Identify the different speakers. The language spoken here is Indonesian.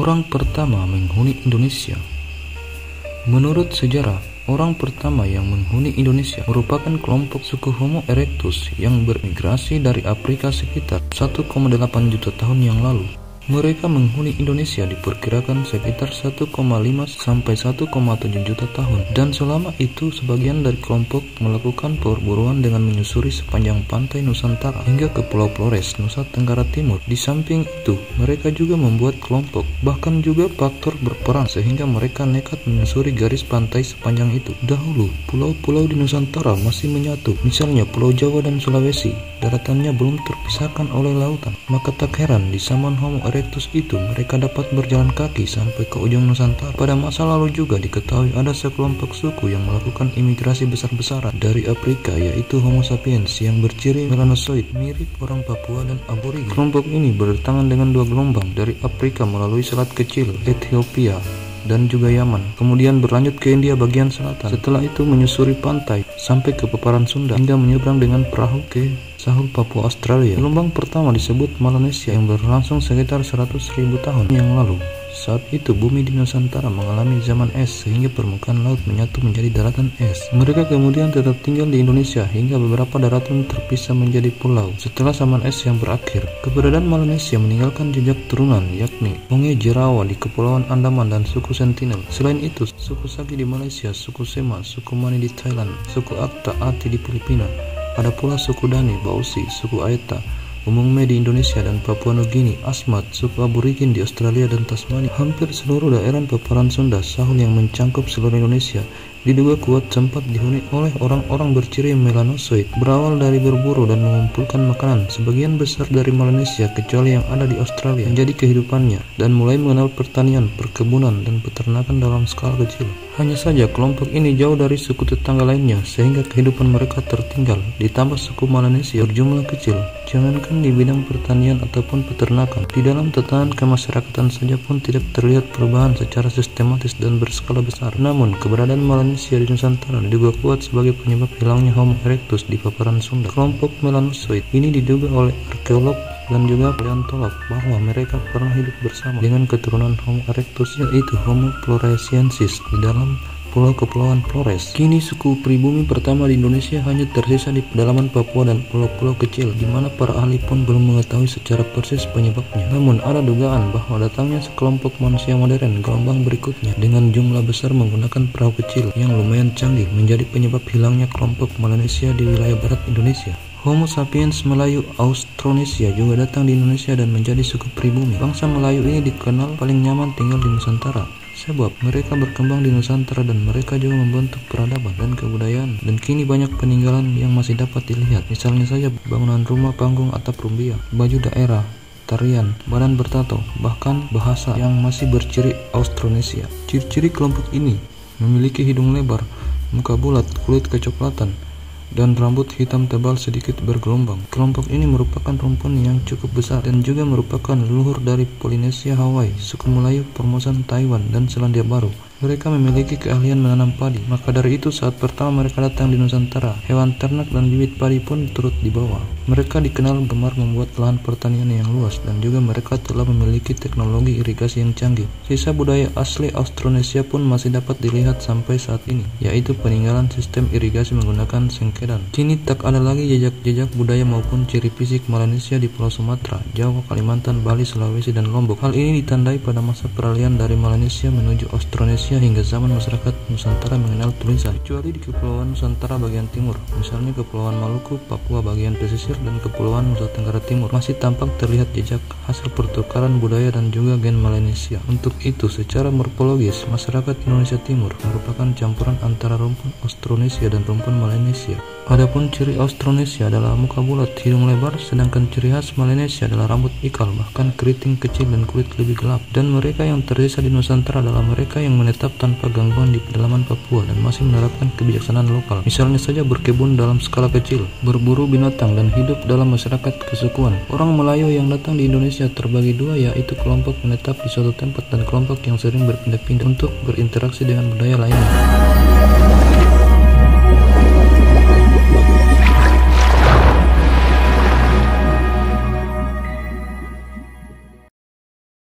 Speaker 1: Orang pertama menghuni Indonesia. Menurut sejarah, orang pertama yang menghuni Indonesia merupakan kelompok suku Homo erectus yang bermigrasi dari Afrika sekitar 1,8 juta tahun yang lalu. Mereka menghuni Indonesia diperkirakan sekitar 1,5 sampai 1,7 juta tahun, dan selama itu sebagian dari kelompok melakukan perburuan dengan menyusuri sepanjang pantai Nusantara hingga ke Pulau Flores, Nusa Tenggara Timur. Di samping itu, mereka juga membuat kelompok, bahkan juga faktor berperan sehingga mereka nekat menyusuri garis pantai sepanjang itu. Dahulu, pulau-pulau di Nusantara masih menyatu, misalnya Pulau Jawa dan Sulawesi, daratannya belum terpisahkan oleh lautan. Maka tak heran di zaman Homo erectus itu mereka dapat berjalan kaki sampai ke ujung Nusantara. Pada masa lalu juga diketahui ada sekelompok suku yang melakukan imigrasi besar-besaran dari Afrika, yaitu Homo sapiens yang berciri melanosoid, mirip orang Papua dan aborigin. Kelompok ini berdatangan dengan dua gelombang dari Afrika melalui Selat Kecil, Ethiopia, dan juga Yaman, kemudian berlanjut ke India bagian selatan. Setelah itu menyusuri pantai sampai ke Peparan Sunda hingga menyeberang dengan perahu ke Sahul Papua Australia. Gelombang pertama disebut Melanesia yang berlangsung sekitar 100.000 tahun yang lalu. Saat itu bumi di Nusantara mengalami zaman es sehingga permukaan laut menyatu menjadi daratan es. Mereka kemudian tetap tinggal di Indonesia hingga beberapa daratan terpisah menjadi pulau. Setelah zaman es yang berakhir, keberadaan Melanesia meninggalkan jejak turunan yakni Onge Jerawa di Kepulauan Andaman dan suku Sentinel. Selain itu, suku Sagi di Malaysia, suku Sema, suku Mani di Thailand, suku Akta Ati di Filipina. Ada pula suku Dani, Bausi, suku Aeta, Umungme di Indonesia dan Papua Nugini, Asmat, suku aborigin di Australia dan Tasmania. Hampir seluruh daerah Peparan Sunda, Sahul yang mencangkup seluruh Indonesia, diduga kuat sempat dihuni oleh orang-orang berciri melanosoid. Berawal dari berburu dan mengumpulkan makanan, sebagian besar dari Melanesia, kecuali yang ada di Australia, menjadi kehidupannya dan mulai mengenal pertanian, perkebunan, dan peternakan dalam skala kecil. Hanya saja kelompok ini jauh dari suku tetangga lainnya sehingga kehidupan mereka tertinggal. Ditambah suku Melanesia berjumlah kecil, jangankan di bidang pertanian ataupun peternakan, di dalam tatanan kemasyarakatan saja pun tidak terlihat perubahan secara sistematis dan berskala besar. Namun keberadaan Melanesia di Nusantara diduga kuat sebagai penyebab hilangnya Homo erectus di Paparan Sunda. Kelompok melanosoid ini diduga oleh arkeolog dan juga paleontolog bahwa mereka pernah hidup bersama dengan keturunan Homo erectus, yaitu Homo floresiensis di dalam Kepulauan Flores. Kini suku pribumi pertama di Indonesia hanya tersisa di pedalaman Papua dan pulau-pulau kecil, di mana para ahli pun belum mengetahui secara persis penyebabnya. Namun ada dugaan bahwa datangnya sekelompok manusia modern gelombang berikutnya dengan jumlah besar menggunakan perahu kecil yang lumayan canggih menjadi penyebab hilangnya kelompok Melanesia di wilayah barat Indonesia. Homo sapiens Melayu Austronesia juga datang di Indonesia dan menjadi suku pribumi. Bangsa Melayu ini dikenal paling nyaman tinggal di Nusantara, sebab mereka berkembang di Nusantara dan mereka juga membentuk peradaban dan kebudayaan, dan kini banyak peninggalan yang masih dapat dilihat. Misalnya saja bangunan rumah panggung atap rumbia, baju daerah, tarian, badan bertato, bahkan bahasa yang masih berciri Austronesia. Ciri-ciri kelompok ini memiliki hidung lebar, muka bulat, kulit kecoklatan, dan rambut hitam tebal sedikit bergelombang. Kelompok ini merupakan rumpun yang cukup besar dan juga merupakan leluhur dari Polinesia, Hawaii, suku Melayu, Formosan, Taiwan, dan Selandia Baru. Mereka memiliki keahlian menanam padi. Maka dari itu saat pertama mereka datang di Nusantara, hewan ternak dan bibit padi pun turut dibawa. Mereka dikenal gemar membuat lahan pertanian yang luas dan juga mereka telah memiliki teknologi irigasi yang canggih. Sisa budaya asli Austronesia pun masih dapat dilihat sampai saat ini, yaitu peninggalan sistem irigasi menggunakan sengkedan. Kini tak ada lagi jejak-jejak budaya maupun ciri fisik Melanesia di Pulau Sumatera, Jawa, Kalimantan, Bali, Sulawesi, dan Lombok. Hal ini ditandai pada masa peralihan dari Melanesia menuju Austronesia hingga zaman masyarakat Nusantara mengenal tulisan, kecuali di Kepulauan Nusantara bagian timur, misalnya Kepulauan Maluku, Papua bagian pesisir, dan Kepulauan Nusa Tenggara Timur, masih tampak terlihat jejak hasil pertukaran budaya dan juga gen Melanesia. Untuk itu, secara morfologis, masyarakat Indonesia Timur merupakan campuran antara rumpun Austronesia dan rumpun Melanesia. Adapun ciri Austronesia adalah muka bulat, hidung lebar, sedangkan ciri khas Melanesia adalah rambut ikal, bahkan keriting kecil dan kulit lebih gelap. Dan mereka yang tersisa di Nusantara adalah mereka yang menetap tanpa gangguan di pedalaman Papua dan masih menerapkan kebijaksanaan lokal. Misalnya saja berkebun dalam skala kecil, berburu binatang, dan hidup dalam masyarakat kesukuan. Orang Melayu yang datang di Indonesia terbagi dua, yaitu kelompok menetap di suatu tempat dan kelompok yang sering berpindah-pindah untuk berinteraksi dengan budaya lainnya.